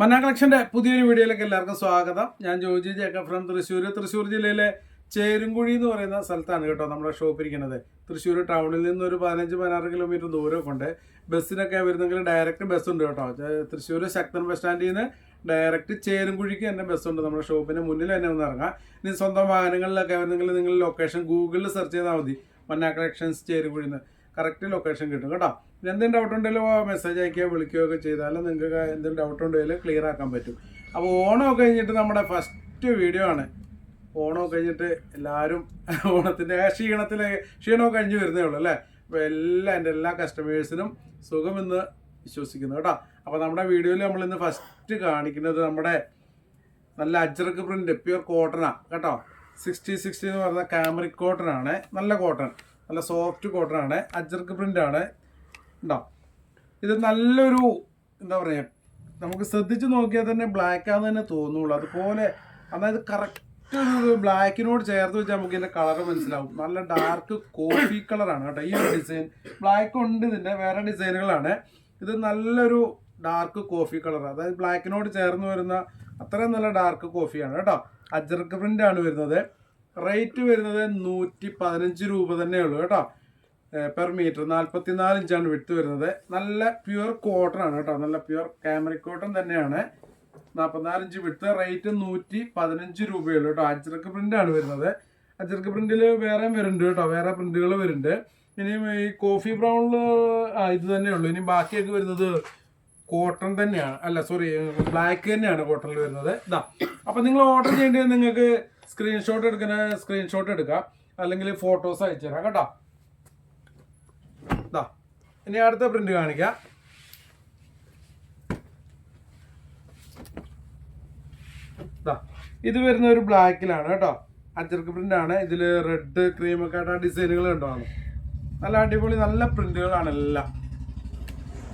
മന്ന കളക്ഷൻ്റെ പുതിയൊരു വീഡിയോയിലേക്ക് എല്ലാവർക്കും സ്വാഗതം. ഞാൻ ജോജി ജേക്കബ് ഫ്രം തൃശ്ശൂർ ജില്ലയിലെ ചേരുംകുഴി എന്ന് പറയുന്ന സ്ഥലത്താണ് കേട്ടോ നമ്മുടെ ഷോപ്പ് ഇരിക്കുന്നത്. തൃശ്ശൂർ ടൗണിൽ നിന്ന് ഒരു 15-16 കിലോമീറ്റർ ദൂരമൊക്കെ ഉണ്ട്. ബസ്സിനൊക്കെ വരുന്നെങ്കിൽ ഡയറക്റ്റ് ബസ്സുണ്ട് കേട്ടോ. തൃശ്ശൂർ ശക്തൻ ബസ് സ്റ്റാൻഡിൽ നിന്ന് ഡയറക്റ്റ് ചേരുംകുഴിക്ക് തന്നെ ബസ്സുണ്ട്. നമ്മുടെ ഷോപ്പിന് മുന്നിൽ തന്നെ ഒന്ന് ഇറങ്ങാം. ഇനി സ്വന്തം വാഹനങ്ങളിലൊക്കെ വരുന്നെങ്കിൽ നിങ്ങൾ ലൊക്കേഷൻ ഗൂഗിളിൽ സെർച്ച് ചെയ്താൽ മതി. മന്ന കളക്ഷൻസ് ചേരുംകുഴി എന്ന് കറക്റ്റ് ലൊക്കേഷൻ കിട്ടും കേട്ടോ. എന്തെങ്കിലും ഡൗട്ട് ഉണ്ടെങ്കിലും മെസ്സേജ് അയക്കുകയോ വിളിക്കുകയൊക്കെ ചെയ്താൽ നിങ്ങൾക്ക് എന്തെങ്കിലും ഡൗട്ട് ഉണ്ടെങ്കിൽ ക്ലിയർ ആക്കാൻ പറ്റും. അപ്പോൾ ഓണമൊക്കെ കഴിഞ്ഞിട്ട് നമ്മുടെ ഫസ്റ്റ് വീഡിയോ ആണ്. ഓണമൊക്കെ കഴിഞ്ഞിട്ട് എല്ലാവരും ഓണത്തിൻ്റെ ക്ഷീണമൊക്കെ കഴിഞ്ഞ് വരുന്നേ ഉള്ളൂ അല്ലേ. അപ്പോൾ എൻ്റെ എല്ലാ കസ്റ്റമേഴ്സിനും സുഖമെന്ന് വിശ്വസിക്കുന്നു കേട്ടോ. അപ്പോൾ നമ്മുടെ വീഡിയോയിൽ നമ്മളിന്ന് ഫസ്റ്റ് കാണിക്കുന്നത് നമ്മുടെ നല്ല അജ്രക്ക് പ്രിൻ്റ് പ്യുവർ കോട്ടനാണ് കേട്ടോ. 60 എന്ന് പറയുന്ന കാമറിക് കോട്ടൺ ആണ്. നല്ല കോട്ടൺ, നല്ല സോഫ്റ്റ് കോട്ടൺ ആണ്. അജ്രക്ക് പ്രിൻ്റ് ആണ്. ഉണ്ടോ, ഇത് നല്ലൊരു എന്താ പറയുക, നമുക്ക് ശ്രദ്ധിച്ച് നോക്കിയാൽ തന്നെ ബ്ലാക്ക് ആണെന്ന് തന്നെ തോന്നുള്ളൂ. അതുപോലെ അതായത് കറക്റ്റ് ഒരു ബ്ലാക്കിനോട് ചേർത്ത് വെച്ചാൽ നമുക്ക് ഇതിൻ്റെ കളർ മനസ്സിലാവും. നല്ല ഡാർക്ക് കോഫി കളറാണ് കേട്ടോ. ഈ ഒരു ഡിസൈൻ ബ്ലാക്ക് ഉണ്ട്, ഇതിൻ്റെ വേറെ ഡിസൈനുകളാണ്. ഇത് നല്ലൊരു ഡാർക്ക് കോഫി കളർ, അതായത് ബ്ലാക്കിനോട് ചേർന്ന് വരുന്ന അത്രയും നല്ല ഡാർക്ക് കോഫിയാണ് കേട്ടോ. അജ്രക്ക് പ്രിൻ്റ് ആണ് വരുന്നത്. റേറ്റ് വരുന്നത് 115 രൂപ തന്നെ ഉള്ളൂ കേട്ടോ പെർ മീറ്റർ. 44 ഇഞ്ചാണ് വിട്ട് വരുന്നത്. നല്ല പ്യുവർ കോട്ടൺ ആണ് കേട്ടോ. നല്ല പ്യുവർ കാമറിക് കോട്ടൺ തന്നെയാണ്. 44 ഇഞ്ച് വിട്ട്. റേറ്റ് 115 രൂപയുള്ളൂ കേട്ടോ. അജ്രക്ക് പ്രിൻ്റ് ആണ് വരുന്നത്. അജ്രക്ക് പ്രിൻ്റിൽ വേറെയും വരുന്നുണ്ട് കേട്ടോ, വേറെ പ്രിൻ്റുകൾ വരുന്നുണ്ട്. ഇനിയും ഈ കോഫി ബ്രൗണിൽ ഇത് തന്നെയുള്ളൂ. ഇനി ബാക്കിയൊക്കെ വരുന്നത് കോട്ടൺ തന്നെയാണ്, അല്ല സോറി ബ്ലാക്ക് തന്നെയാണ് കോട്ടണിൽ വരുന്നത്. ഇതാ, അപ്പം നിങ്ങൾ ഓർഡർ ചെയ്യേണ്ടത് നിങ്ങൾക്ക് സ്ക്രീൻഷോട്ട് എടുക്കാം, അല്ലെങ്കിൽ ഫോട്ടോസ് അയച്ചു തരാം കേട്ടോ. ഇതാ, ഇനി അടുത്ത പ്രിന്റ് കാണിക്കാം. ഇതാ, ഇത് വരുന്ന ഒരു ബ്ലാക്കിലാണ് കേട്ടോ. അജ്രക്ക് പ്രിന്റ് ആണ്. ഇതിൽ റെഡ് ക്രീമൊക്കെ ആയിട്ട് ഡിസൈനുകൾ ഉണ്ടാവും. നല്ല അടിപൊളി നല്ല പ്രിന്റുകളാണ് എല്ലാം.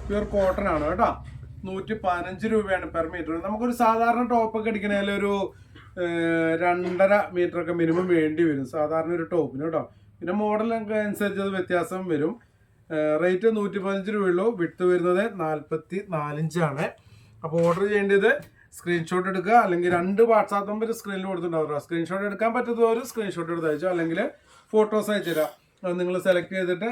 പ്യുവർ കോട്ടൺ ആണ് കേട്ടോ. 115 രൂപയാണ് പെർ മീറ്റർ. നമുക്കൊരു സാധാരണ ടോപ്പൊക്കെ അടിക്കണേൽ ഒരു 2.5 മീറ്ററൊക്കെ മിനിമം വേണ്ടി വരും സാധാരണ ഒരു ടോപ്പിന് കേട്ടോ. പിന്നെ മോഡലൊക്കെ അനുസരിച്ച് അത് വ്യത്യാസം വരും. റേറ്റ് 115 രൂപയുള്ളൂ. വിട്ട് വരുന്നത് 44 ഇഞ്ചാണ്. അപ്പോൾ ഓർഡർ ചെയ്യേണ്ടത് സ്ക്രീൻഷോട്ട് എടുക്കുക, അല്ലെങ്കിൽ 2 വാട്സാപ്പ് നമ്പർ സ്ക്രീനിൽ കൊടുത്തിട്ടുണ്ടാവുക. സ്ക്രീൻഷോട്ട് എടുക്കാൻ പറ്റുന്നവർ സ്ക്രീൻഷോട്ട് എടുത്ത് അയച്ചോ, അല്ലെങ്കിൽ ഫോട്ടോസ് അയച്ചു തരാം. നിങ്ങൾ സെലക്ട് ചെയ്തിട്ട്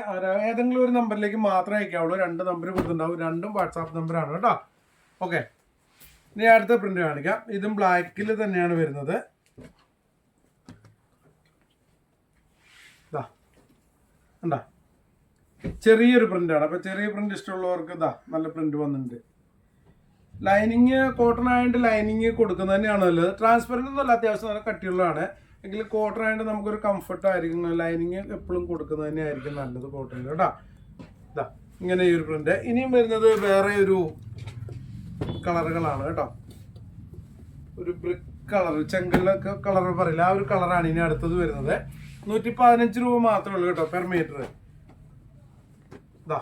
ഏതെങ്കിലും ഒരു നമ്പറിലേക്ക് മാത്രമേ അയക്കാവുള്ളൂ. 2 നമ്പർ കൊടുത്തിട്ടുണ്ടാവും. 2ഉം വാട്സാപ്പ് നമ്പറാണ് കേട്ടോ. ഓക്കെ, ഇനി അടുത്ത പ്രിന്റ് കാണിക്കാം. ഇതും ബ്ലാക്കിൽ തന്നെയാണ് വരുന്നത്. ഇതാ ഉണ്ടാ, ചെറിയൊരു പ്രിന്റാണ്. അപ്പോൾ ചെറിയ പ്രിന്റ് ഇഷ്ടമുള്ളവർക്ക് ഇതാ നല്ല പ്രിന്റ് വന്നിട്ടുണ്ട്. ലൈനിങ് കോട്ടൺ ആയതുകൊണ്ട് ലൈനിങ് കൊടുക്കുന്നത് തന്നെയാണ് നല്ലത്. ട്രാൻസ്പെറൻ്റ് ഒന്നുമല്ല, അത്യാവശ്യം നല്ല കട്ടിയുള്ളതാണ്. എങ്കിൽ കോട്ടൺ ആയതുകൊണ്ട് നമുക്കൊരു കംഫർട്ട് ആയിരിക്കും. ലൈനിങ് എപ്പോഴും കൊടുക്കുന്നത് തന്നെ ആയിരിക്കും നല്ലത് കോട്ടണിൽ കേട്ടോ. ഇതാ, ഇങ്ങനെ ഈ ഒരു പ്രിന്റ്. ഇനിയും വരുന്നത് വേറെ ഒരു കളറുകളാണ് കേട്ടോ. ഒരു ബ്രിക്ക് കളർ, ചെങ്കല്ലൊക്കെ കളർ പറയില്ല, ആ ഒരു കളറാണ് ഇനി അടുത്തത് വരുന്നത്. 115 രൂപ മാത്രമേ ഉള്ളൂ കേട്ടോ പെർ മീറ്റർ. ഇതാ,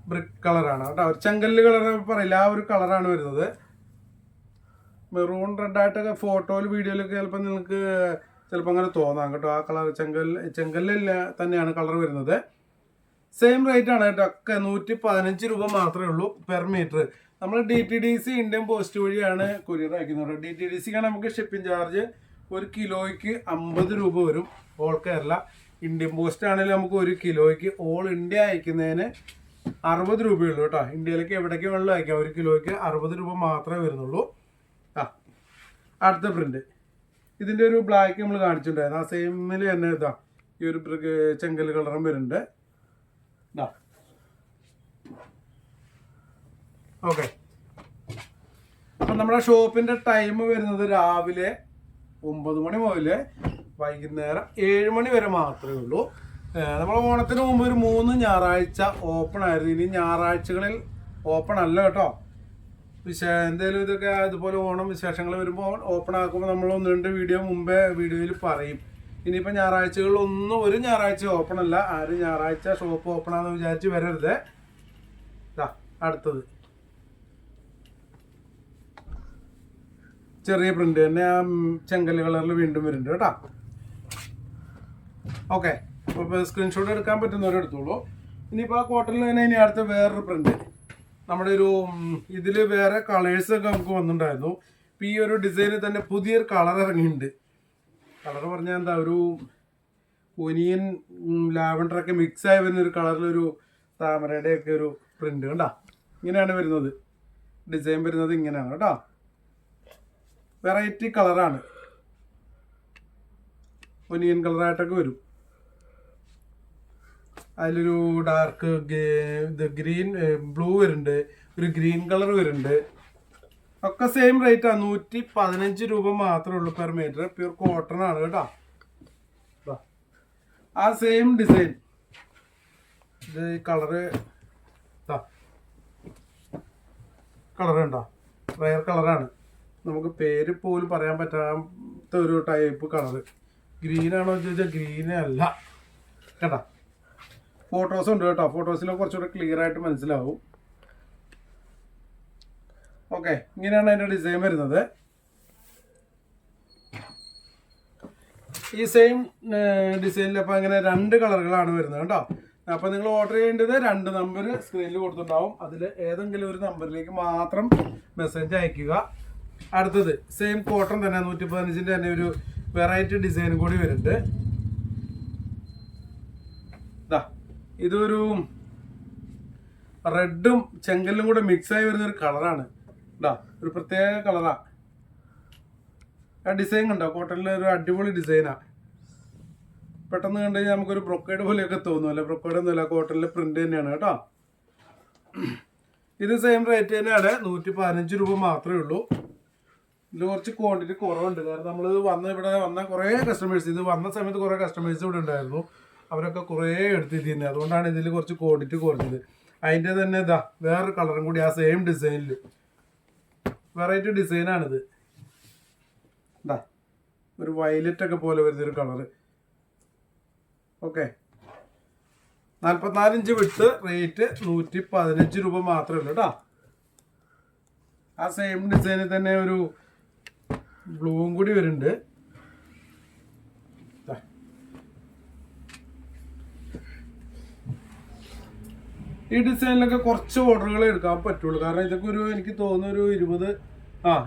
ബ്രിക്ക് കളറാണ് കേട്ടോ. ഒരു ചെങ്കല്ല് കളർ പറയില്ല, ആ ഒരു കളറാണ് വരുന്നത്. മെറൂൺ റെഡായിട്ടൊക്കെ ഫോട്ടോയിൽ വീഡിയോയിലൊക്കെ ചിലപ്പോൾ നിങ്ങൾക്ക് അങ്ങനെ തോന്നാം കേട്ടോ. ആ കളർ ചെങ്കല്ലില്ല തന്നെയാണ് കളർ വരുന്നത്. സെയിം റേറ്റ് ആണ് കേട്ടോ. ഒക്കെ 115 രൂപ മാത്രമേ ഉള്ളൂ പെർ മീറ്റർ. നമ്മൾ DTDC ഇന്ത്യൻ പോസ്റ്റ് വഴിയാണ് കൊറിയർ അയക്കുന്നത്. DTDCക്കാണ് നമുക്ക് ഷിപ്പിംഗ് ചാർജ് 1 കിലോയ്ക്ക് 50 രൂപ വരും. ഓൾ കേരള. ഇന്ത്യൻ പോസ്റ്റ് ആണെങ്കിൽ നമുക്ക് 1 കിലോയ്ക്ക് ഓൾ ഇന്ത്യ അയക്കുന്നതിന് 60 രൂപയുള്ളൂ കേട്ടോ. ഇന്ത്യയിലേക്ക് എവിടേക്ക് വെള്ളം അയക്കാം. 1 കിലോയ്ക്ക് 60 രൂപ മാത്രമേ വരുന്നുള്ളൂ. അടുത്ത പ്രിന്റ്, ഇതിൻ്റെ ഒരു ബ്ലാക്ക് നമ്മൾ കാണിച്ചിട്ടുണ്ടായിരുന്നു. ആ സെയിമിൽ തന്നെ ഇതാ ഈ ഒരു ചെങ്കൽ കളറും വരുന്നുണ്ട്. ഇതാ, ഓക്കെ. അപ്പം നമ്മുടെ ഷോപ്പിൻ്റെ ടൈം വരുന്നത് രാവിലെ 9 മണി മുതൽ വൈകുന്നേരം 7 മണി വരെ മാത്രമേ ഉള്ളൂ. നമ്മൾ ഓണത്തിന് മുമ്പ് ഒരു 3 ഞായറാഴ്ച ഓപ്പൺ ആയിരുന്നു. ഇനി ഞായറാഴ്ചകളിൽ ഓപ്പൺ അല്ല കേട്ടോ. എന്തെങ്കിലും ഇതൊക്കെ അതുപോലെ ഓണം വിശേഷങ്ങൾ വരുമ്പോൾ ഓപ്പൺ ആക്കുമ്പോൾ നമ്മൾ 1-2 വീഡിയോ മുമ്പേ വീഡിയോയിൽ പറയും. ഇനിയിപ്പോൾ ഞായറാഴ്ചകളിലൊന്നും ഒരു ഞായറാഴ്ച ഓപ്പൺ അല്ല. ആരും ഞായറാഴ്ച ഷോപ്പ് ഓപ്പൺ ആണെന്ന് വിചാരിച്ച് വരരുത്. ഇതാ, അടുത്തത് ചെറിയ പ്രിന്റ് തന്നെ, ആ ചെങ്കല് കളറിൽ വീണ്ടും വരുന്നുണ്ട് കേട്ടോ. ഓക്കെ, അപ്പോൾ സ്ക്രീൻഷോട്ട് എടുക്കാൻ പറ്റുന്നവരെ എടുത്തോളൂ. ഇനിയിപ്പോൾ ആ കോട്ടണിൽ തന്നെ ഇനി അടുത്ത വേറൊരു പ്രിന്റ് നമ്മുടെ ഒരു ഇതിൽ വേറെ കളേഴ്സൊക്കെ നമുക്ക് വന്നിട്ടുണ്ടായിരുന്നു. ഇപ്പോൾ ഈ ഒരു ഡിസൈനിൽ തന്നെ പുതിയൊരു കളർ ഇറങ്ങിയിട്ടുണ്ട്. കളർ പറഞ്ഞാൽ എന്താ, ഒരു ഒനിയൻ ലാവൻഡറൊക്കെ മിക്സായി വരുന്നൊരു കളറിലൊരു താമരയുടെയൊക്കെ ഒരു പ്രിന്റ് കണ്ടാ. ഇങ്ങനെയാണ് വരുന്നത്, ഡിസൈൻ വരുന്നത് ഇങ്ങനെയാണ് കേട്ടോ. വെറൈറ്റി കളറാണ്, ഒനിയൻ കളറായിട്ടൊക്കെ വരും. അതിലൊരു ഡാർക്ക് ഗ്രീൻ ബ്ലൂ വരുന്നുണ്ട്, ഒരു ഗ്രീൻ കളർ വരുന്നുണ്ട്. ഒക്കെ സെയിം റേറ്റാണ്, 115 രൂപ മാത്രമേ ഉള്ളൂ പെർ മീറ്റർ. പ്യൂർ കോട്ടൺ ആണ് കേട്ടോ. ആ സെയിം ഡിസൈൻ, ഇത് കളറ് കളർ ഉണ്ടോ, റയർ കളറാണ്. നമുക്ക് പേര് പോലും പറയാൻ പറ്റാത്ത ഒരു ടൈപ്പ് കളറ്. ഗ്രീനാണോ ചോദിച്ചാൽ ഗ്രീനേ അല്ല കേട്ടോ. ഫോട്ടോസ് ഉണ്ട് കേട്ടോ, ഫോട്ടോസിൽ കുറച്ചുകൂടെ ക്ലിയർ ആയിട്ട് മനസ്സിലാവും. ഓക്കെ, ഇങ്ങനെയാണ് അതിൻ്റെ ഡിസൈൻ വരുന്നത്. ഈ സെയിം ഡിസൈനിൽ അപ്പോൾ അങ്ങനെ 2 കളറുകളാണ് വരുന്നത് കേട്ടോ. അപ്പോൾ നിങ്ങൾ ഓർഡർ ചെയ്യേണ്ടത് 2 നമ്പർ സ്ക്രീനിൽ കൊടുത്തിട്ടുണ്ടാവും. അതിൽ ഏതെങ്കിലും ഒരു നമ്പറിലേക്ക് മാത്രം മെസ്സേജ് അയക്കുക. അടുത്തത് സെയിം കോട്ടൺ തന്നെ 115ൻ്റെ തന്നെ ഒരു വെറൈറ്റി ഡിസൈനും കൂടി വരുന്നുണ്ട്. ഇതൊരു റെഡും ചെങ്കല്ലും കൂടെ മിക്സായി വരുന്നൊരു കളറാണ്. ഒരു പ്രത്യേക കളറാണ്. ആ ഡിസൈൻ കണ്ടോ, കോട്ടണിലെ ഒരു അടിപൊളി ഡിസൈനാണ്. പെട്ടെന്ന് കണ്ടു കഴിഞ്ഞാൽ നമുക്കൊരു ബ്രൊക്കേഡ് പോലെയൊക്കെ തോന്നും. അല്ല, ബ്രൊക്കേഡ് ഒന്നുമില്ല, കോട്ടണിലെ പ്രിന്റ് തന്നെയാണ് കേട്ടോ. ഇത് സെയിം റേറ്റ് തന്നെയാണ്, 115 രൂപ മാത്രമേ ഉള്ളൂ. ഇതിൽ കുറച്ച് ക്വാണ്ടിറ്റി കുറവുണ്ട്. കാരണം നമ്മൾ ഇവിടെ വന്ന കുറേ കസ്റ്റമേഴ്സ്, ഇത് വന്ന സമയത്ത് കുറേ കസ്റ്റമേഴ്സ് ഇവിടെ ഉണ്ടായിരുന്നു. അവരൊക്കെ കുറേ എടുത്തിരുന്നത്, അതുകൊണ്ടാണ് ഇതിൽ കുറച്ച് ക്വാണ്ടിറ്റി കുറഞ്ഞത്. അതിൻ്റെ തന്നെ വേറൊരു കളറും കൂടി ആ സെയിം ഡിസൈനിൽ, വെറൈറ്റി ഡിസൈനാണിത്. ഒരു വയലറ്റ് ഒക്കെ പോലെ വരുന്നൊരു കളറ്. ഓക്കെ, 44 ഇഞ്ച് വിട്ട്, റേറ്റ് 115 രൂപ മാത്രമേ ഉള്ളൂ കേട്ടോ. ആ സെയിം ഡിസൈനിൽ തന്നെ ഒരു ബ്ലൂവും കൂടി വരുന്നുണ്ട്. ഈ ഡിസൈനിലൊക്കെ കുറച്ച് ഓർഡറുകൾ എടുക്കാൻ പറ്റുള്ളൂ. കാരണം ഇതൊക്കെ ഒരു, എനിക്ക് തോന്നുന്നു ഒരു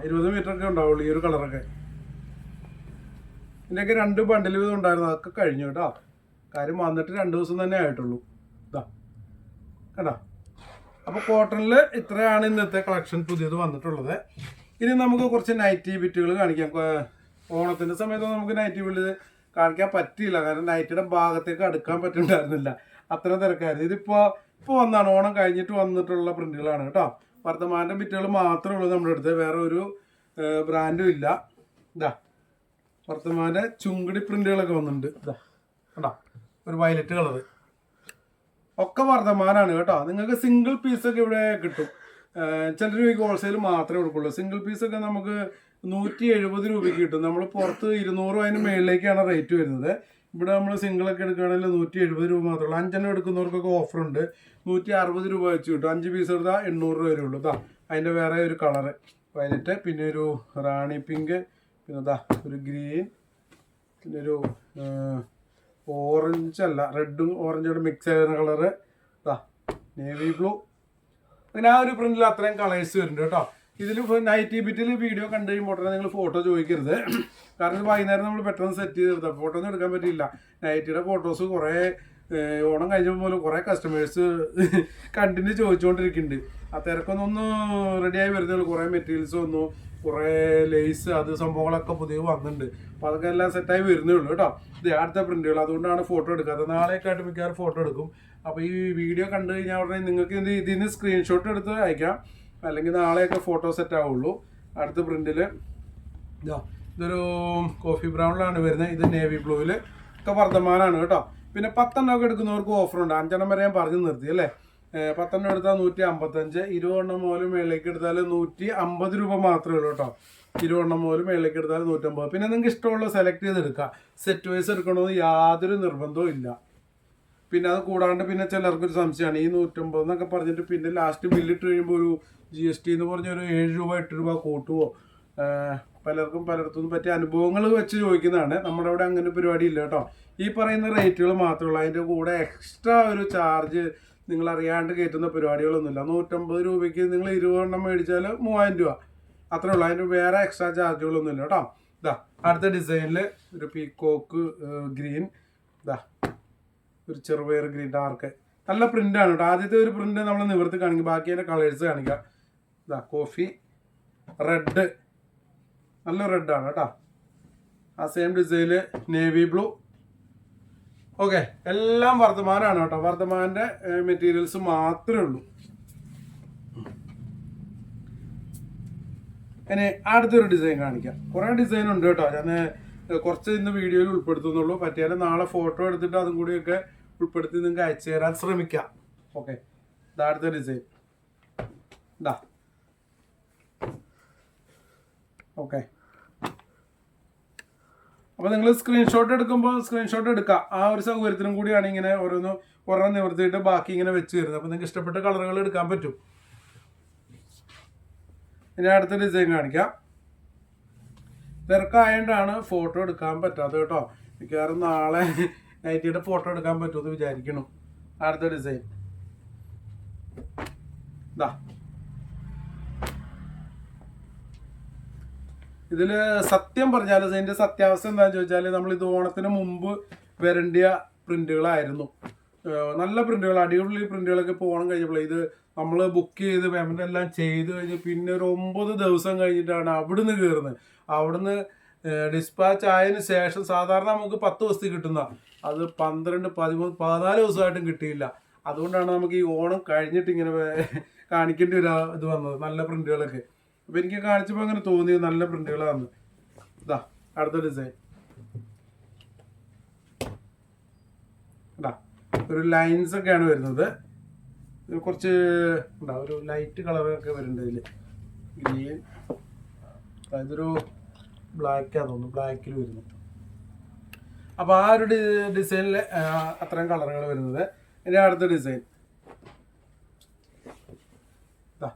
20 മീറ്റർ ഒക്കെ ഉണ്ടാവുള്ളൂ ഈ ഒരു കളറൊക്കെ. ഇതിൻ്റെയൊക്കെ 2 ബണ്ടിൽ വീതം ഉണ്ടായിരുന്നു, അതൊക്കെ കഴിഞ്ഞു കേട്ടോ. കാര്യം വന്നിട്ട് 2 ദിവസം തന്നെ ആയിട്ടുള്ളൂ. കേട്ടോ. അപ്പോൾ കോട്ടണിൽ ഇത്രയാണ് ഇന്നത്തെ കളക്ഷൻ പുതിയത് വന്നിട്ടുള്ളത്. ഇനി നമുക്ക് കുറച്ച് നൈറ്റി ബിറ്റുകൾ കാണിക്കാം. ഓണത്തിൻ്റെ സമയത്ത് നമുക്ക് നൈറ്റി ബില്ല് കാണിക്കാൻ പറ്റിയില്ല, കാരണം നൈറ്റിയുടെ ഭാഗത്തേക്ക് അടുക്കാൻ പറ്റുന്നുണ്ടായിരുന്നില്ല, അത്ര തിരക്കായിരുന്നു. ഇപ്പോൾ വന്നാണ്, ഓണം കഴിഞ്ഞിട്ട് വന്നിട്ടുള്ള പ്രിന്റുകളാണ് കേട്ടോ. വർദ്ധമാൻ്റെ ബിറ്റുകൾ മാത്രമേ ഉള്ളൂ നമ്മുടെ അടുത്ത്, വേറെ ഒരു ബ്രാൻഡും ഇല്ല. വർദ്ധമാൻ്റെ ചുങ്കടി പ്രിന്റുകളൊക്കെ വന്നിട്ടുണ്ട്. കേട്ടോ, ഒരു വയലറ്റ് കളറ്, ഒക്കെ വർദ്ധമാനാണ് കേട്ടോ. നിങ്ങൾക്ക് സിംഗിൾ പീസൊക്കെ ഇവിടെ കിട്ടും. ചിലർ ഈ ഹോൾസെയിൽ മാത്രമേ കൊടുക്കുള്ളൂ. സിംഗിൾ പീസൊക്കെ നമുക്ക് 170 രൂപയ്ക്ക് കിട്ടും. നമ്മൾ പുറത്ത് 200 അതിന് മേളിലേക്കാണ് റേറ്റ് വരുന്നത്. ഇവിടെ നമ്മൾ സിംഗിളൊക്കെ എടുക്കുകയാണെങ്കിൽ 170 രൂപ മാത്രമേ ഉള്ളൂ. 5 എണ്ണം എടുക്കുന്നവർക്കൊക്കെ ഓഫറുണ്ട്, 160 രൂപ വെച്ച് കിട്ടും. 5 പീസ് എടുത്താൽ 800 രൂപ വരെ ഉള്ളൂ. അതിൻ്റെ വേറെ ഒരു കളറ് വയലറ്റ്, പിന്നെ ഒരു റാണി പിങ്ക്, പിന്നെ ഒരു ഗ്രീൻ, പിന്നെ ഒരു ഓറഞ്ച് അല്ല, റെഡും ഓറഞ്ചോട് മിക്സ് ആയിരുന്ന കളറ്, നേവി ബ്ലൂ. അങ്ങനെ ആ ഒരു പ്രിന്റിൽ അത്രയും കളേഴ്സ് വരുന്നുണ്ട് കേട്ടോ. ഇതിൽ നൈറ്റി ബിറ്റിൽ വീഡിയോ കണ്ടു കഴിയുമ്പോൾ നിങ്ങൾ ഫോട്ടോ ചോദിക്കരുത്. കാരണം വൈകുന്നേരം നമ്മൾ പെട്ടെന്ന് സെറ്റ് ചെയ്തെടുത്താൽ ഫോട്ടോ ഒന്നും എടുക്കാൻ പറ്റില്ല. നൈറ്റിയുടെ ഫോട്ടോസ് കുറേ ഓണം കഴിഞ്ഞപ്പോൾ പോലും കുറേ കസ്റ്റമേഴ്സ് കണ്ടിന്യൂ ചോദിച്ചുകൊണ്ടിരിക്കുന്നുണ്ട്. ആ തിരക്കൊന്നൊന്ന് റെഡിയായി വരുന്നുള്ളൂ. കുറേ മെറ്റീരിയൽസ് വന്നു, കുറേ ലേസ്, അത് സംഭവങ്ങളൊക്കെ പുതിയ വന്നിട്ടുണ്ട്. അപ്പോൾ അതൊക്കെ എല്ലാം സെറ്റായി വരുന്നേ ഉള്ളൂ കേട്ടോ. ഇത് അടുത്ത പ്രിന്റുകൾ, അതുകൊണ്ടാണ് ഫോട്ടോ എടുക്കാത്തത്. നാളെയൊക്കെ ആയിട്ട് മിക്കവാറും ഫോട്ടോ എടുക്കും. അപ്പോൾ ഈ വീഡിയോ കണ്ടു കഴിഞ്ഞാൽ ഉടനെ നിങ്ങൾക്ക് ഇതിൽ നിന്ന് സ്ക്രീൻഷോട്ട് എടുത്ത് അയക്കാം, അല്ലെങ്കിൽ നാളെയൊക്കെ ഫോട്ടോ സെറ്റ് ആവുള്ളൂ. അടുത്ത പ്രിന്റിൽ ഇതൊരു കോഫി ബ്രൗണിലാണ് വരുന്നത്. ഇത് നേവി ബ്ലൂവിൽ, ഒക്കെ വർദ്ധമാനാണ് കേട്ടോ. പിന്നെ 10 എണ്ണമൊക്കെ എടുക്കുന്നവർക്ക് ഓഫറുണ്ട്. 5 എണ്ണം വരെ ഞാൻ പറഞ്ഞു നിർത്തി അല്ലേ. 10 എണ്ണം എടുത്താൽ 155, 20 എണ്ണം മുതൽ മേളിലേക്ക് എടുത്താൽ 150 രൂപ മാത്രമേ ഉള്ളൂ കേട്ടോ. 20 എണ്ണം മുതൽ മേളിലേക്ക് എടുത്താൽ 150. പിന്നെ നിങ്ങൾക്ക് ഇഷ്ടമുള്ള സെലക്ട് ചെയ്തെടുക്കാം. സെറ്റ് വൈസ് എടുക്കണമെന്ന് യാതൊരു നിർബന്ധവും ഇല്ല. പിന്നെ അത് കൂടാണ്ട് പിന്നെ ചിലർക്കൊരു സംശയമാണ്, ഈ 150 എന്നൊക്കെ പറഞ്ഞിട്ട് പിന്നെ ലാസ്റ്റ് ബില്ലിട്ട് കഴിയുമ്പോൾ ഒരു GST എന്ന് പറഞ്ഞൊരു 7 രൂപ 8 രൂപ കൂട്ടുമോ? പലർക്കും പലയിടത്തുനിന്ന് പറ്റിയ അനുഭവങ്ങൾ വെച്ച് ചോദിക്കുന്നതാണ്. നമ്മുടെ അവിടെ അങ്ങനെ പരിപാടി ഇല്ല കേട്ടോ. ഈ പറയുന്ന റേറ്റുകൾ മാത്രമേ ഉള്ളൂ. അതിൻ്റെ കൂടെ എക്സ്ട്രാ ഒരു ചാർജ് നിങ്ങൾ അറിയാണ്ട് കയറ്റുന്ന പരിപാടികളൊന്നുമില്ല. 150 രൂപയ്ക്ക് നിങ്ങൾ 20 എണ്ണം മേടിച്ചാൽ 3000 രൂപ അത്രേ ഉള്ളൂ. അതിന് വേറെ എക്സ്ട്രാ ചാർജുകളൊന്നുമില്ല കേട്ടോ. ഇതാ അടുത്ത ഡിസൈനിൽ ഒരു പീക്കോക്ക് ഗ്രീൻ, ഇതാ ഒരു ചെറുപയർ ഗ്രീൻ ഡാർക്ക്, നല്ല പ്രിൻ്റാണ് കേട്ടോ. ആദ്യത്തെ ഒരു പ്രിൻ്റ് നമ്മൾ നിവർത്തി കാണിക്കും, ബാക്കി അതിൻ്റെ കളേഴ്സ് കാണിക്കാം. ഇതാ കോഫി റെഡ്, നല്ല റെഡാണ് കേട്ടോ. ആ സെയിം ഡിസൈനിൽ നേവി ബ്ലൂ. ഓക്കെ, എല്ലാം വർദ്ധമാനാണ് കേട്ടോ. വർദ്ധമാൻ്റെ മെറ്റീരിയൽസ് മാത്രമേ ഉള്ളൂ. ഇനി അടുത്തൊരു ഡിസൈൻ കാണിക്കാം. കുറേ ഡിസൈൻ ഉണ്ട് കേട്ടോ. ഞാൻ കുറച്ച് ഇന്ന് വീഡിയോയിൽ ഉൾപ്പെടുത്തുന്നുള്ളൂ. പറ്റിയാൽ നാളെ ഫോട്ടോ എടുത്തിട്ട് അതും കൂടിയൊക്കെ ഉൾപ്പെടുത്തി നിങ്ങൾക്ക് അയച്ചു തരാൻ ശ്രമിക്കാം. ഓക്കെ, ഇതാ അടുത്ത ഡിസൈൻ. ഇതാ ഓക്കെ. അപ്പോൾ നിങ്ങൾ സ്ക്രീൻഷോട്ട് എടുക്കുമ്പോൾ സ്ക്രീൻഷോട്ട് എടുക്കാം. ആ ഒരു സൗകര്യത്തിനും കൂടിയാണ് ഇങ്ങനെ ഒരെണ്ണം നിവർത്തിയിട്ട് ബാക്കി ഇങ്ങനെ വെച്ച് തരുന്നത്. അപ്പോൾ നിങ്ങൾക്ക് ഇഷ്ടപ്പെട്ട കളറുകൾ എടുക്കാൻ പറ്റും. ഇനി അടുത്ത ഡിസൈൻ കാണിക്കാം. തിരക്കായതുകൊണ്ടാണ് ഫോട്ടോ എടുക്കാൻ പറ്റാത്തത് കേട്ടോ. മിക്കവാറും നാളെ നൈറ്റിയുടെ ഫോട്ടോ എടുക്കാൻ പറ്റുമെന്ന് വിചാരിക്കണം. അടുത്ത ഡിസൈൻ ഇതാ. ഇതിൽ സത്യം പറഞ്ഞാൽ ഇതിൻ്റെ സത്യാവസ്ഥ എന്താണെന്ന് ചോദിച്ചാൽ, നമ്മളിത് ഓണത്തിന് മുമ്പ് വരേണ്ടിയ പ്രിന്റുകളായിരുന്നു. നല്ല പ്രിന്റുകൾ, അടിപൊളി പ്രിന്റുകളൊക്കെ ഇപ്പോൾ ഓണം കഴിഞ്ഞപ്പോൾ ഇത് നമ്മൾ ബുക്ക് ചെയ്ത് പേയ്മെൻ്റ് എല്ലാം ചെയ്ത് കഴിഞ്ഞ് പിന്നെ ഒരു 9 ദിവസം കഴിഞ്ഞിട്ടാണ് അവിടുന്ന് കയറുന്നത്. അവിടുന്ന് ഡിസ്പാച്ച് ആയതിനു ശേഷം സാധാരണ നമുക്ക് 10 ദിവസത്തിൽ കിട്ടുന്ന അത് 12, 13, 14 ദിവസമായിട്ടും കിട്ടിയില്ല. അതുകൊണ്ടാണ് നമുക്ക് ഈ ഓണം കഴിഞ്ഞിട്ട് ഇങ്ങനെ കാണിക്കേണ്ടി ഒരു ഇത് വന്നത്, നല്ല പ്രിന്റുകളൊക്കെ. അപ്പോൾ എനിക്ക് കാണിച്ചപ്പോൾ അങ്ങനെ തോന്നിയത് നല്ല പ്രിന്റുകളാണ്. ഇതാ അടുത്ത ഡിസൈൻ. ഇതാ ഒരു ലൈൻസ് ഒക്കെയാണ് വരുന്നത്. കുറച്ച് ഉണ്ടാവും, ഒരു ലൈറ്റ് കളറൊക്കെ വരുന്നുണ്ട് ഇതിൽ. ഗ്രീൻ, ഇതൊരു ബ്ലാക്കാണ് തോന്നുന്നു, ബ്ലാക്കിൽ വരുന്നു. അപ്പോൾ ആ ഒരു ഡിസൈനിൽ അത്രയും കളറുകൾ വരുന്നത്. ഇനി അടുത്ത ഡിസൈൻ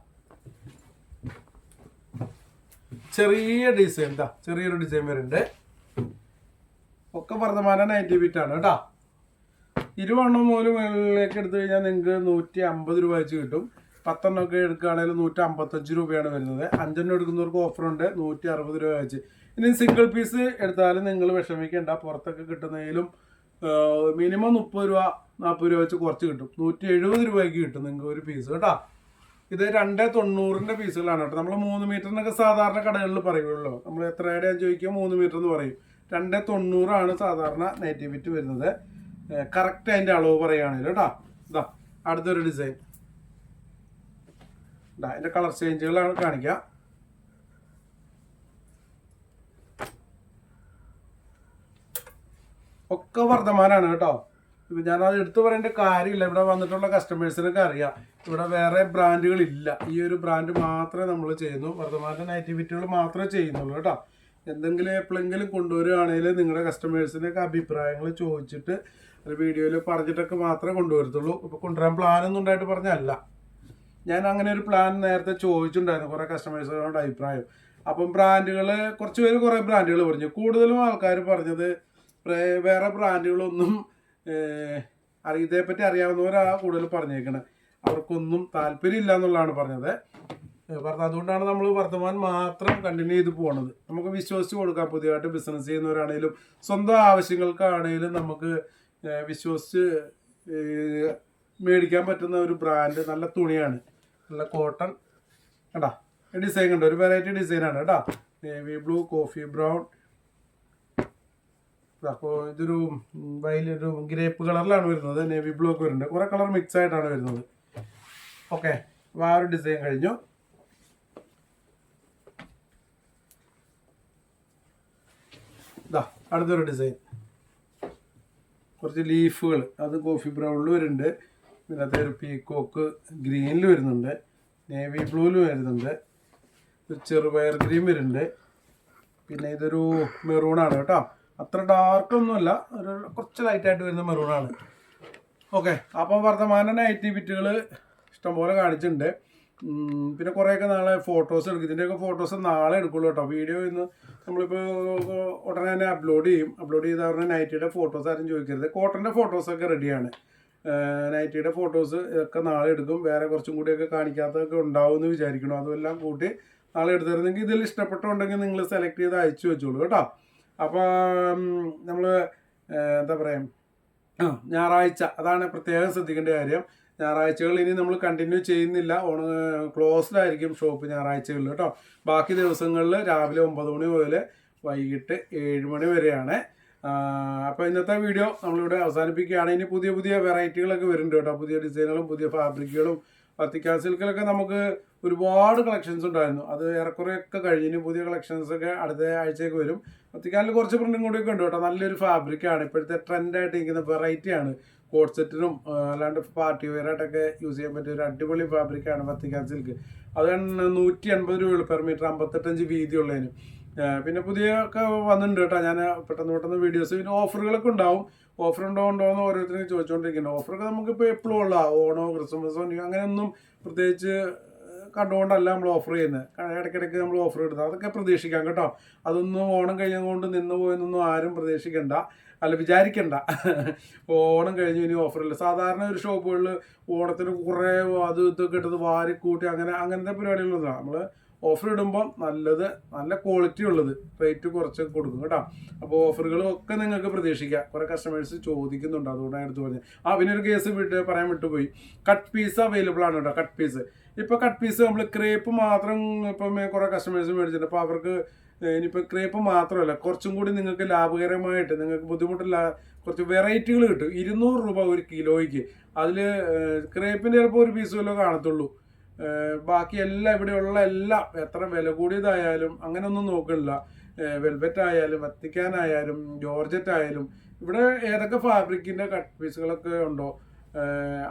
ചെറിയ ഡിസൈൻ, ചെറിയൊരു ഡിസൈൻ വരുന്നുണ്ട്. ഒക്കെ വർദ്ധമാന 90 ബിറ്റാണ് കേട്ടോ. 20 എണ്ണം മുതൽ മുകളിലേക്ക് എടുത്തു കഴിഞ്ഞാൽ നിങ്ങൾക്ക് 150 രൂപ വെച്ച് കിട്ടും. 10 എണ്ണമൊക്കെ എടുക്കുകയാണെങ്കിൽ 155 രൂപയാണ് വരുന്നത്. 5 എണ്ണം എടുക്കുന്നവർക്ക് ഓഫറുണ്ട്, 160 രൂപ വെച്ച്. ഇനി സിംഗിൾ പീസ് എടുത്താലും നിങ്ങൾ വിഷമിക്കേണ്ട. പുറത്തൊക്കെ കിട്ടുന്നതിലും മിനിമം 30 രൂപ 40 രൂപ വെച്ച് കുറച്ച് കിട്ടും. 170 രൂപയ്ക്ക് കിട്ടും നിങ്ങൾക്ക് ഒരു പീസ് കേട്ടോ. ഇത് 290ൻ്റെ പീസുകളാണ് കേട്ടോ. നമ്മൾ 3 മീറ്ററിനൊക്കെ സാധാരണ കടകളിൽ പറയുള്ളൂ. നമ്മൾ എത്രയുടെ ചോദിക്കുക 3 മീറ്റർ എന്ന് പറയും. 290 സാധാരണ നൈറ്റി ബിറ്റ് വരുന്നത്. കറക്റ്റ് അതിൻ്റെ അളവ് പറയുകയാണെങ്കിൽ കേട്ടോ. ഇതാ അടുത്തൊരു ഡിസൈൻ. ഇതാ അതിൻ്റെ കളർ ചേഞ്ചുകളാണ് കാണിക്കുക. ഒക്കെ വർദ്ധമാനാണ് കേട്ടോ. ഇപ്പം ഞാനത് എടുത്തു പറയേണ്ട കാര്യമില്ല. ഇവിടെ വന്നിട്ടുള്ള കസ്റ്റമേഴ്സിനൊക്കെ അറിയാം ഇവിടെ വേറെ ബ്രാൻഡുകളില്ല. ഈ ഒരു ബ്രാൻഡ് മാത്രമേ നമ്മൾ ചെയ്യുന്നു. വർദ്ധമാന നൈറ്റി ബിറ്റുകൾ മാത്രമേ ചെയ്യുന്നുള്ളൂ കേട്ടോ. എന്തെങ്കിലും എപ്പോഴെങ്കിലും കൊണ്ടുവരികയാണെങ്കിൽ നിങ്ങളുടെ കസ്റ്റമേഴ്സിൻ്റെയൊക്കെ അഭിപ്രായങ്ങൾ ചോദിച്ചിട്ട് ഒരു വീഡിയോയിൽ പറഞ്ഞിട്ടൊക്കെ മാത്രമേ കൊണ്ടുവരത്തുള്ളൂ. ഇപ്പോൾ കൊണ്ടുവരാൻ പ്ലാനൊന്നും ഉണ്ടായിട്ട് പറഞ്ഞല്ല. ഞാൻ അങ്ങനെ ഒരു പ്ലാൻ നേരത്തെ ചോദിച്ചിട്ടുണ്ടായിരുന്നു കുറേ കസ്റ്റമേഴ്സിനോട് അഭിപ്രായം. അപ്പം ബ്രാൻഡുകൾ കുറച്ച് പേര് കുറേ ബ്രാൻഡുകൾ പറഞ്ഞു. കൂടുതലും ആൾക്കാർ പറഞ്ഞത് വേറെ ബ്രാൻഡുകളൊന്നും ഇതേപ്പറ്റി അറിയാവുന്നവരാണ് കൂടുതൽ പറഞ്ഞേക്കണത്. അവർക്കൊന്നും താല്പര്യമില്ല എന്നുള്ളതാണ് പറഞ്ഞത്. അതുകൊണ്ടാണ് നമ്മൾ വർദ്ധമാൻ മാത്രം കണ്ടിന്യൂ ചെയ്ത് പോകുന്നത്. നമുക്ക് വിശ്വസിച്ച് കൊടുക്കാം. പുതിയതായിട്ട് ബിസിനസ് ചെയ്യുന്നവരാണെങ്കിലും സ്വന്തം ആവശ്യങ്ങൾക്കാണെങ്കിലും നമുക്ക് വിശ്വസിച്ച് മേടിക്കാൻ പറ്റുന്ന ഒരു ബ്രാൻഡ്. നല്ല തുണിയാണ്, നല്ല കോട്ടൺ കേട്ടോ. ഡിസൈൻ കണ്ടോ, ഒരു വെറൈറ്റി ഡിസൈനാണ് കേട്ടോ. നേവി ബ്ലൂ, കോഫി ബ്രൗൺ, അപ്പോൾ ഇതൊരു വയലൊരു ഗ്രേപ്പ് കളറിലാണ് വരുന്നത്. നേവി ബ്ലൂ ഒക്കെ വരുന്നുണ്ട്. കുറേ കളർ മിക്സ് ആയിട്ടാണ് വരുന്നത്. ഓക്കെ, അപ്പോൾ ആ ഒരു ഡിസൈൻ കഴിഞ്ഞു. അടുത്തൊരു ഡിസൈൻ, കുറച്ച് ലീഫുകൾ, അത് കോഫി ബ്രൗണിൽ വരുന്നുണ്ട്. പിന്നെ അത് ഒരു പീക്കോക്ക് ഗ്രീനിൽ വരുന്നുണ്ട്, നേവി ബ്ലൂവിൽ വരുന്നുണ്ട്, ഒരു ചെറുപയർ ഗ്രീൻ വരുന്നുണ്ട്. പിന്നെ ഇതൊരു മെറൂണാണ് കേട്ടോ. അത്ര ഡാർക്കൊന്നുമല്ല, ഒരു കുറച്ച് ലൈറ്റായിട്ട് വരുന്ന മെറൂണാണ്. ഓക്കെ, അപ്പം വർദ്ധമാന നൈറ്റി ബിറ്റുകൾ ഇഷ്ടംപോലെ കാണിച്ചിട്ടുണ്ട്. പിന്നെ കുറേയൊക്കെ നാളെ ഫോട്ടോസ് എടുക്കും. ഇതിൻ്റെയൊക്കെ ഫോട്ടോസ് നാളെ എടുക്കുള്ളൂ കേട്ടോ. വീഡിയോ ഇന്ന് നമ്മളിപ്പോൾ ഉടനെ തന്നെ അപ്ലോഡ് ചെയ്യും. അപ്ലോഡ് ചെയ്ത പറഞ്ഞാൽ നൈറ്റിയുടെ ഫോട്ടോസ് ആരും ചോദിക്കരുത്. കോട്ടൻ്റെ ഫോട്ടോസൊക്കെ റെഡിയാണ്. നൈറ്റിയുടെ ഫോട്ടോസ് ഒക്കെ നാളെ എടുക്കും. വേറെ കുറച്ചും കൂടിയൊക്കെ കാണിക്കാത്തതൊക്കെ ഉണ്ടാവും എന്ന് വിചാരിക്കണം. അതെല്ലാം കൂട്ടി നാളെ എടുത്തിരുന്നെങ്കിൽ ഇതിൽ ഇഷ്ടപ്പെട്ടുണ്ടെങ്കിൽ നിങ്ങൾ സെലക്ട് ചെയ്ത് അയച്ചു വെച്ചോളൂ കേട്ടോ. അപ്പോൾ നമ്മൾ എന്താ പറയുക, ഞായറാഴ്ച അതാണ് പ്രത്യേകം ശ്രദ്ധിക്കേണ്ട കാര്യം. ഞായറാഴ്ചകൾ ഇനി നമ്മൾ കണ്ടിന്യൂ ചെയ്യുന്നില്ല, ക്ലോസ്ഡ് ആയിരിക്കും ഷോപ്പ് ഞായറാഴ്ചകളിൽ കേട്ടോ. ബാക്കി ദിവസങ്ങളിൽ രാവിലെ 9 മണി മുതൽ വൈകിട്ട് 7 മണി വരെയാണ്. അപ്പോൾ ഇന്നത്തെ വീഡിയോ നമ്മളിവിടെ അവസാനിപ്പിക്കുകയാണ്. ഇനി പുതിയ പുതിയ വെറൈറ്റികളൊക്കെ വരുന്നുണ്ട് കേട്ടോ. പുതിയ ഡിസൈനുകളും പുതിയ ഫാബ്രിക്കുകളും. വത്തിക്കാൻ സിൽക്കിലൊക്കെ നമുക്ക് ഒരുപാട് കളക്ഷൻസ് ഉണ്ടായിരുന്നു. അത് ഏറെക്കുറെയൊക്കെ കഴിഞ്ഞ് ഇനി പുതിയ കളക്ഷൻസൊക്കെ അടുത്ത ആഴ്ചയൊക്കെ വരും. വത്തിക്കാനിൽ കുറച്ച് പ്രിന്റും കൂടിയൊക്കെ ഉണ്ട് കേട്ടോ. നല്ലൊരു ഫാബ്രിക്കാണ്, ഇപ്പോഴത്തെ ട്രെൻഡായിട്ട് ഇരിക്കുന്ന വെറൈറ്റിയാണ്. കോട്ട് സെറ്റിനും അല്ലാണ്ട് പാർട്ടി വെയറായിട്ടൊക്കെ യൂസ് ചെയ്യാൻ പറ്റിയ ഒരു അടിപൊളി ഫാബ്രിക്കാണ് വത്തിക്കാൻ സിൽക്ക്. അത് 180 രൂപയുള്ളൂ പെർ മീറ്റർ, 55 വീതിയുള്ളതിന്. പിന്നെ പുതിയ ഒക്കെ വന്നിട്ടുണ്ട് കേട്ടോ. ഞാൻ പെട്ടെന്ന് വീഡിയോസ്, പിന്നെ ഓഫറുകളൊക്കെ ഉണ്ടാവും. ഓഫർ ഉണ്ടോ എന്ന് ഓരോരുത്തരും ചോദിച്ചുകൊണ്ടിരിക്കുന്നുണ്ട്. ഓഫറൊക്കെ നമുക്കിപ്പോൾ എപ്പോഴും ഉള്ള ഓണോ ക്രിസ്മസോ അങ്ങനെയൊന്നും പ്രത്യേകിച്ച് കണ്ടുകൊണ്ടല്ല നമ്മൾ ഓഫർ ചെയ്യുന്നത്. ഇടയ്ക്കിടയ്ക്ക് നമ്മൾ ഓഫർ ഇടുന്നത്, അതൊക്കെ പ്രതീക്ഷിക്കാം കേട്ടോ. അതൊന്നും ഓണം കഴിഞ്ഞതുകൊണ്ട് നിന്ന് പോയെന്നൊന്നും ആരും പ്രതീക്ഷിക്കണ്ട, അല്ല വിചാരിക്കണ്ട. ഓണം കഴിഞ്ഞ് ഇനി ഓഫറില്ല. സാധാരണ ഒരു ഷോപ്പുകളിൽ ഓണത്തിന് കുറേ അത് ഇതൊക്കെ ഇട്ടത് വാരിക്കൂട്ടി അങ്ങനത്തെ പരിപാടികളൊന്നും നമ്മൾ ഓഫർ ഇടുമ്പോൾ നല്ല ക്വാളിറ്റി ഉള്ളത് റേറ്റ് കുറച്ച് കൊടുക്കും കേട്ടോ. അപ്പോൾ ഓഫറുകളും ഒക്കെ നിങ്ങൾക്ക് പ്രതീക്ഷിക്കാം. കുറേ കസ്റ്റമേഴ്സ് ചോദിക്കുന്നുണ്ട്, അതുകൊണ്ടാണ് എടുത്ത് പറഞ്ഞത്. പിന്നെ ഒരു കേസ് പറയാൻ വിട്ടുപോയി. കട്ട് പീസ് അവൈലബിൾ ആണ് കേട്ടോ. കട്ട് പീസ് ഇപ്പോൾ കട്ട് പീസ് നമ്മൾ ക്രേപ്പ് മാത്രം ഇപ്പം കുറേ കസ്റ്റമേഴ്സ് മേടിച്ചിട്ടുണ്ട്. അപ്പോൾ അവർക്ക് ഇനിയിപ്പോൾ ക്രേപ്പ് മാത്രമല്ല, കുറച്ചും കൂടി നിങ്ങൾക്ക് ലാഭകരമായിട്ട്, നിങ്ങൾക്ക് ബുദ്ധിമുട്ടില്ല, കുറച്ച് വെറൈറ്റികൾ കിട്ടും. 200 രൂപ ഒരു കിലോയ്ക്ക്. അതിൽ ക്രേപ്പിൻ്റെ ചിലപ്പോൾ ഒരു പീസ് വല്ലതും കാണത്തുള്ളൂ. ബാക്കി എല്ലാം ഇവിടെയുള്ള എല്ലാം എത്ര വില കൂടിയതായാലും അങ്ങനെയൊന്നും നോക്കണില്ല. വെൽവെറ്റ് ആയാലും വത്തിക്കാനായാലും ജോർജറ്റ് ആയാലും ഇവിടെ ഏതൊക്കെ ഫാബ്രിക്കിൻ്റെ കട്ട് പീസുകളൊക്കെ ഉണ്ടോ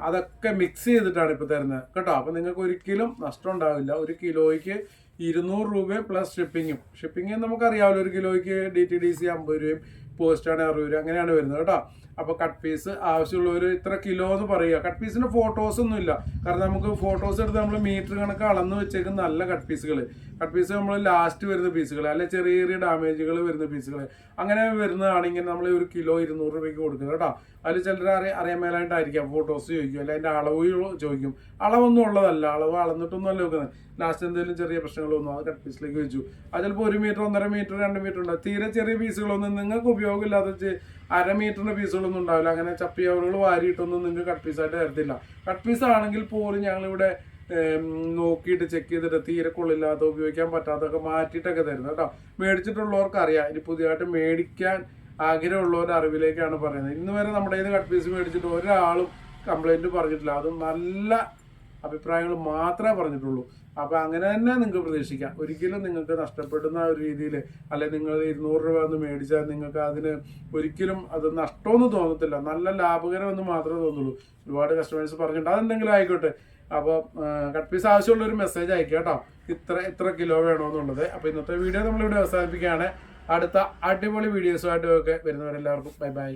അതൊക്കെ മിക്സ് ചെയ്തിട്ടാണ് ഇപ്പോൾ തരുന്നത് കേട്ടോ. അപ്പോൾ നിങ്ങൾക്ക് ഒരിക്കലും നഷ്ടം ഉണ്ടാവില്ല. ഒരു കിലോയ്ക്ക് 200 രൂപയും പ്ലസ് ഷിപ്പിങ്ങും നമുക്കറിയാമല്ലോ. ഒരു കിലോയ്ക്ക് DTDC 50 രൂപയും പോസ്റ്റാണ് 60 രൂപ, അങ്ങനെയാണ് വരുന്നത് കേട്ടോ. അപ്പോൾ കട്ട് പീസ് ആവശ്യമുള്ളവർ ഇത്ര കിലോ എന്ന് പറയുക. കട്ട് പീസിന് ഫോട്ടോസൊന്നും ഇല്ല, കാരണം നമുക്ക് ഫോട്ടോസ് എടുത്ത് നമ്മൾ മീറ്റർ കണക്ക് അളന്ന് വെച്ചേക്കുന്ന നല്ല കട്ട് പീസ് നമ്മൾ ലാസ്റ്റ് വരുന്ന പീസുകൾ, അല്ലെ ചെറിയ ഡാമേജുകൾ വരുന്ന പീസുകൾ, അങ്ങനെ വരുന്നതാണെങ്കിൽ നമ്മൾ ഒരു കിലോ 200 രൂപയ്ക്ക് കൊടുക്കുന്നത് കേട്ടോ. അതിൽ ചിലർ അറിയാൻ മേലായിട്ടായിരിക്കാം ഫോട്ടോസ് ചോദിക്കും, അല്ലെ അതിൻ്റെ അളവ് ചോദിക്കും. അളവൊന്നും ഉള്ളതല്ല, അളവ് അളന്നിട്ടൊന്നും അല്ല വെക്കുന്നത്. ലാസ്റ്റ് എന്തെങ്കിലും ചെറിയ പ്രശ്നങ്ങളൊന്നും അത് കട്ട് പീസിലേക്ക് വെച്ചു. അത് ചിലപ്പോൾ 1 മീറ്റർ 1.5 മീറ്റർ 2 മീറ്റർ ഉണ്ടാവും. തീരെ ചെറിയ പീസുകളൊന്നും നിങ്ങൾക്ക് ഉപയോഗമില്ലാത്ത 1/2 മീറ്ററിൻ്റെ പീസുകളൊന്നും ഉണ്ടാവില്ല. അങ്ങനെ ചപ്പിയവറുകൾ വാരിയിട്ടൊന്നും നിങ്ങൾക്ക് കട്ട് പീസായിട്ട് തരത്തില്ല. കട്ട് പീസ് ആണെങ്കിൽ പോലും ഞങ്ങളിവിടെ നോക്കിയിട്ട് ചെക്ക് ചെയ്തിട്ട് തീരെ കൊള്ളില്ലാത്ത ഉപയോഗിക്കാൻ പറ്റാത്തൊക്കെ മാറ്റിയിട്ടൊക്കെ തരുന്നത് കേട്ടോ. മേടിച്ചിട്ടുള്ളവർക്ക് അറിയാം. ഇനി പുതിയതായിട്ട് മേടിക്കാൻ ആഗ്രഹമുള്ളവരുടെ അറിവിലേക്കാണ് പറയുന്നത്. ഇന്ന് വരെ നമ്മുടെ കയ്യിൽ കട്ട് പീസ് മേടിച്ചിട്ട് ഒരാളും കംപ്ലൈൻറ്റ് പറഞ്ഞിട്ടില്ല. അതും നല്ല അഭിപ്രായങ്ങൾ മാത്രമേ പറഞ്ഞിട്ടുള്ളൂ. അപ്പോൾ അങ്ങനെ തന്നെ നിങ്ങൾക്ക് പ്രതീക്ഷിക്കാം. ഒരിക്കലും നിങ്ങൾക്ക് നഷ്ടപ്പെടുന്ന ഒരു രീതിയിൽ, അല്ലെങ്കിൽ നിങ്ങൾ 200 രൂപ ഒന്ന് മേടിച്ചാൽ നിങ്ങൾക്ക് അതിന് ഒരിക്കലും അത് നഷ്ടമൊന്നും തോന്നത്തില്ല. നല്ല ലാഭകരമെന്ന് മാത്രമേ തോന്നുള്ളൂ. ഒരുപാട് കസ്റ്റമേഴ്സ് പറഞ്ഞിട്ടുണ്ട്, അതെന്തെങ്കിലും ആയിക്കോട്ടെ. അപ്പോൾ കട്ട് പീസ് ആവശ്യമുള്ളൊരു മെസ്സേജ് അയക്കുക കേട്ടോ, ഇത്ര കിലോ വേണമെന്നുള്ളത്. അപ്പോൾ ഇന്നത്തെ വീഡിയോ നമ്മളിവിടെ അവസാനിപ്പിക്കുകയാണ്. അടുത്ത അടിപൊളി വീഡിയോസുമായിട്ടൊക്കെ വരുന്നവരെല്ലാവർക്കും ബൈ.